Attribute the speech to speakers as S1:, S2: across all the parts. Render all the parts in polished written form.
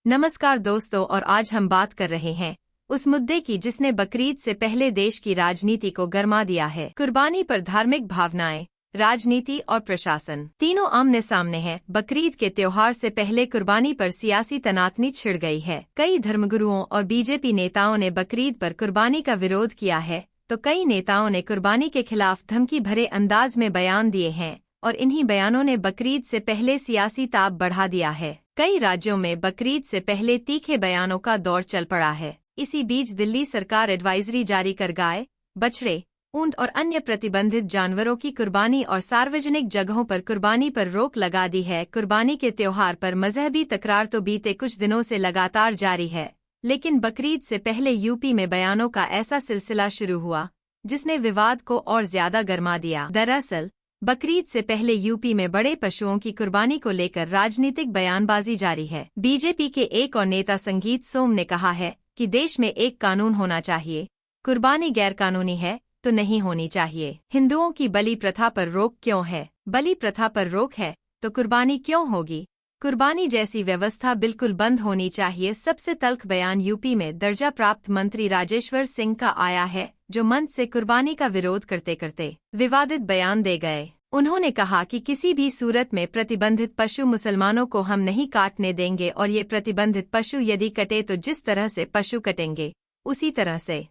S1: नमस्कार दोस्तों, और आज हम बात कर रहे हैं उस मुद्दे की जिसने बकरीद से पहले देश की राजनीति को गरमा दिया है। कुर्बानी पर धार्मिक भावनाएं, राजनीति और प्रशासन तीनों आमने सामने हैं। बकरीद के त्योहार से पहले कुर्बानी पर सियासी तनातनी छिड़ गई है। कई धर्मगुरुओं और बीजेपी नेताओं ने बकरीद पर कुर्बानी का विरोध किया है, तो कई नेताओं ने कुर्बानी के खिलाफ धमकी भरे अंदाज में बयान दिए हैं और इन्हीं बयानों ने बकरीद से पहले सियासी ताप बढ़ा दिया है। कई राज्यों में बकरीद से पहले तीखे बयानों का दौर चल पड़ा है। इसी बीच दिल्ली सरकार एडवाइजरी जारी कर गाय, बछड़े, ऊंट और अन्य प्रतिबंधित जानवरों की कुर्बानी और सार्वजनिक जगहों पर कुर्बानी पर रोक लगा दी है। कुर्बानी के त्योहार पर मजहबी तकरार तो बीते कुछ दिनों से लगातार जारी है, लेकिन बकरीद से पहले यूपी में बयानों का ऐसा सिलसिला शुरू हुआ जिसने विवाद को और ज्यादा गर्मा दिया। दरअसल बकरीद से पहले यूपी में बड़े पशुओं की कुर्बानी को लेकर राजनीतिक बयानबाजी जारी है। बीजेपी के एक और नेता संगीत सोम ने कहा है कि देश में एक कानून होना चाहिए, कुर्बानी गैरकानूनी है तो नहीं होनी चाहिए। हिंदुओं की बलि प्रथा पर रोक क्यों है? बलि प्रथा पर रोक है तो कुर्बानी क्यों होगी? कुर्बानी जैसी व्यवस्था बिल्कुल बंद होनी चाहिए। सबसे तल्ख बयान यूपी में दर्जा प्राप्त मंत्री राजेश्वर सिंह का आया है, जो मंच से कुर्बानी का विरोध करते करते विवादित बयान दे गए। उन्होंने कहा कि किसी भी सूरत में प्रतिबंधित पशु मुसलमानों को हम नहीं काटने देंगे, और ये प्रतिबंधित पशु यदि कटे तो जिस तरह से पशु कटेंगे उसी तरह से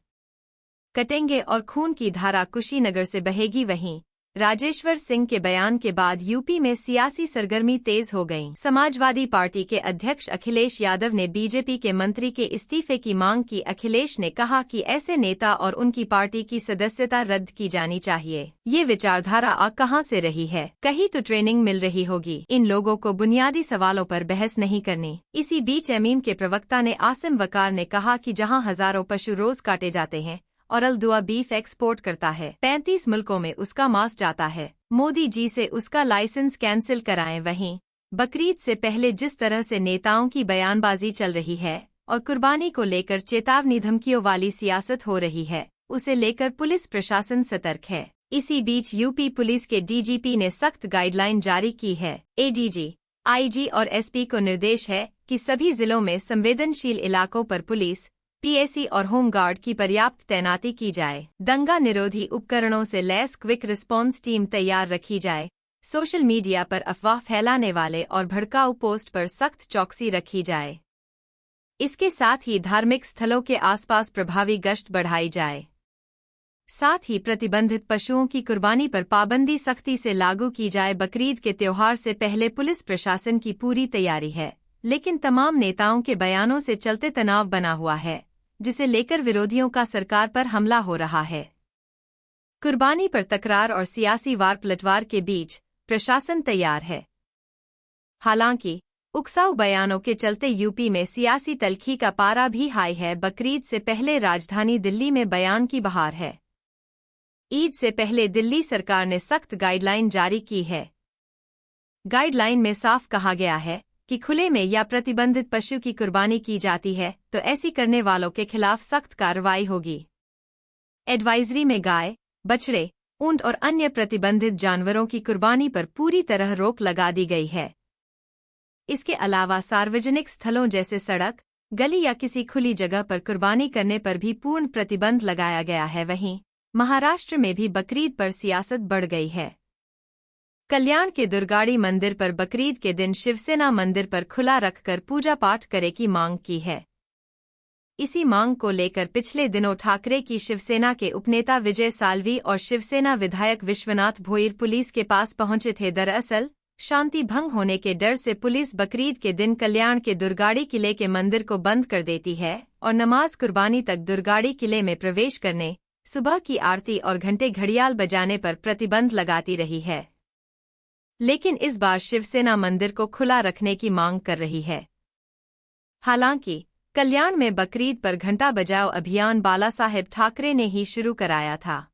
S1: कटेंगे और खून की धारा कुशीनगर से बहेगी। वहीं राजेश्वर सिंह के बयान के बाद यूपी में सियासी सरगर्मी तेज हो गई। समाजवादी पार्टी के अध्यक्ष अखिलेश यादव ने बीजेपी के मंत्री के इस्तीफे की मांग की। अखिलेश ने कहा कि ऐसे नेता और उनकी पार्टी की सदस्यता रद्द की जानी चाहिए। ये विचारधारा आ कहां से रही है? कहीं तो ट्रेनिंग मिल रही होगी। इन लोगों को बुनियादी सवालों पर बहस नहीं करनी। इसी बीच एमीम के प्रवक्ता ने आसिम वकार ने कहा कि जहां हजारों पशु रोज काटे जाते हैं और अल-दुआ बीफ एक्सपोर्ट करता है, 35 मुल्कों में उसका मांस जाता है, मोदी जी से उसका लाइसेंस कैंसिल कराएं। वहीं बकरीद से पहले जिस तरह से नेताओं की बयानबाजी चल रही है और कुर्बानी को लेकर चेतावनी धमकियों वाली सियासत हो रही है, उसे लेकर पुलिस प्रशासन सतर्क है। इसी बीच यूपी पुलिस के डीजीपी ने सख्त गाइडलाइन जारी की है। एडीजी, आईजी और एसपी को निर्देश है कि सभी जिलों में संवेदनशील इलाकों पर पुलिस, पीएसी और होमगार्ड की पर्याप्त तैनाती की जाए। दंगा निरोधी उपकरणों से लैस क्विक रिस्पॉन्स टीम तैयार रखी जाए। सोशल मीडिया पर अफवाह फैलाने वाले और भड़काऊ पोस्ट पर सख्त चौकसी रखी जाए। इसके साथ ही धार्मिक स्थलों के आसपास प्रभावी गश्त बढ़ाई जाए। साथ ही प्रतिबंधित पशुओं की कुर्बानी पर पाबंदी सख्ती से लागू की जाए। बकरीद के त्योहार से पहले पुलिस प्रशासन की पूरी तैयारी है, लेकिन तमाम नेताओं के बयानों से चलते तनाव बना हुआ है, जिसे लेकर विरोधियों का सरकार पर हमला हो रहा है। कुर्बानी पर तकरार और सियासी वार पलटवार के बीच प्रशासन तैयार है। हालांकि उकसाऊ बयानों के चलते यूपी में सियासी तल्खी का पारा भी हाई है। बकरीद से पहले राजधानी दिल्ली में बयान की बहार है। ईद से पहले दिल्ली सरकार ने सख्त गाइडलाइन जारी की है। गाइडलाइन में साफ कहा गया है कि खुले में या प्रतिबंधित पशु की कुर्बानी की जाती है तो ऐसी करने वालों के खिलाफ सख्त कार्रवाई होगी। एडवाइजरी में गाय, बछड़े, ऊंट और अन्य प्रतिबंधित जानवरों की कुर्बानी पर पूरी तरह रोक लगा दी गई है। इसके अलावा सार्वजनिक स्थलों जैसे सड़क, गली या किसी खुली जगह पर कुर्बानी करने पर भी पूर्ण प्रतिबंध लगाया गया है। वहीं महाराष्ट्र में भी बकरीद पर सियासत बढ़ गई है। कल्याण के दुर्गाड़ी मंदिर पर बकरीद के दिन शिवसेना मंदिर पर खुला रखकर पूजा पाठ करे की मांग की है। इसी मांग को लेकर पिछले दिनों ठाकरे की शिवसेना के उपनेता विजय साल्वी और शिवसेना विधायक विश्वनाथ भोईर पुलिस के पास पहुंचे थे। दरअसल शांति भंग होने के डर से पुलिस बकरीद के दिन कल्याण के दुर्गाड़ी किले के मंदिर को बंद कर देती है और नमाज कुर्बानी तक दुर्गाड़ी किले में प्रवेश करने, सुबह की आरती और घंटे घड़ियाल बजाने पर प्रतिबंध लगाती रही है। लेकिन इस बार शिवसेना मंदिर को खुला रखने की मांग कर रही है। हालांकि कल्याण में बकरीद पर घंटा बजाओ अभियान बाला साहेब ठाकरे ने ही शुरू कराया था,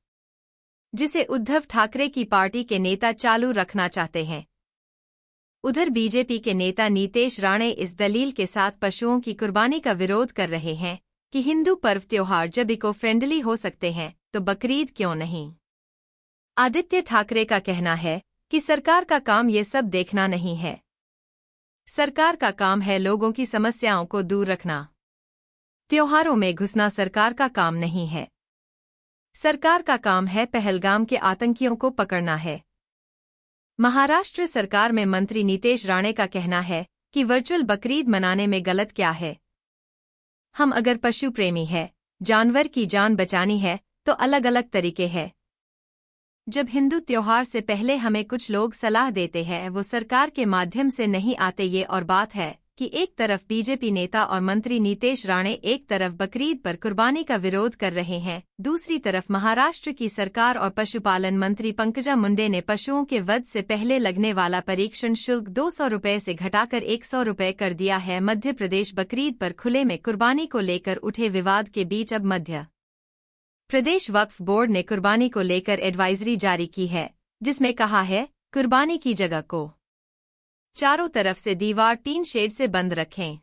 S1: जिसे उद्धव ठाकरे की पार्टी के नेता चालू रखना चाहते हैं। उधर बीजेपी के नेता नीतेश राणे इस दलील के साथ पशुओं की कुर्बानी का विरोध कर रहे हैं कि हिंदू पर्व त्योहार जब इको फ्रेंडली हो सकते हैं तो बकरीद क्यों नहीं। आदित्य ठाकरे का कहना है कि सरकार का काम ये सब देखना नहीं है। सरकार का काम है लोगों की समस्याओं को दूर रखना। त्योहारों में घुसना सरकार का काम नहीं है। सरकार का काम है पहलगाम के आतंकियों को पकड़ना है। महाराष्ट्र सरकार में मंत्री नीतेश राणे का कहना है कि वर्चुअल बकरीद मनाने में गलत क्या है। हम अगर पशु प्रेमी है, जानवर की जान बचानी है तो अलग अलग तरीके हैं। जब हिंदू त्योहार से पहले हमें कुछ लोग सलाह देते हैं वो सरकार के माध्यम से नहीं आते, ये और बात है कि एक तरफ बीजेपी नेता और मंत्री नीतेश राणे एक तरफ बकरीद पर कुर्बानी का विरोध कर रहे हैं, दूसरी तरफ महाराष्ट्र की सरकार और पशुपालन मंत्री पंकजा मुंडे ने पशुओं के वध से पहले लगने वाला परीक्षण शुल्क 200 रुपये से घटाकर 100 रुपये कर दिया है। मध्य प्रदेश बकरीद पर खुले में कुर्बानी को लेकर उठे विवाद के बीच अब मध्य प्रदेश वक्फ बोर्ड ने कुर्बानी को लेकर एडवाइजरी जारी की है, जिसमें कहा है कुर्बानी की जगह को चारों तरफ से दीवार टीन शेड से बंद रखें।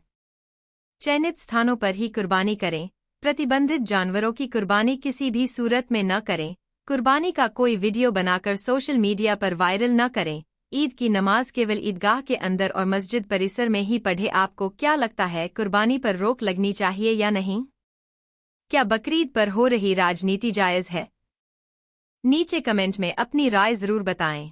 S1: चयनित स्थानों पर ही कुर्बानी करें। प्रतिबंधित जानवरों की कुर्बानी किसी भी सूरत में न करें। कुर्बानी का कोई वीडियो बनाकर सोशल मीडिया पर वायरल न करें। ईद की नमाज केवल ईदगाह के अंदर और मस्जिद परिसर में ही पढ़े। आपको क्या लगता है, कुर्बानी पर रोक लगनी चाहिए या नहीं? क्या बकरीद पर हो रही राजनीति जायज़ है? नीचे कमेंट में अपनी राय जरूर बताएं।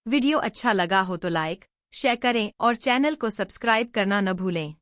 S1: वीडियो अच्छा लगा हो तो लाइक, शेयर करें और चैनल को सब्सक्राइब करना न भूलें।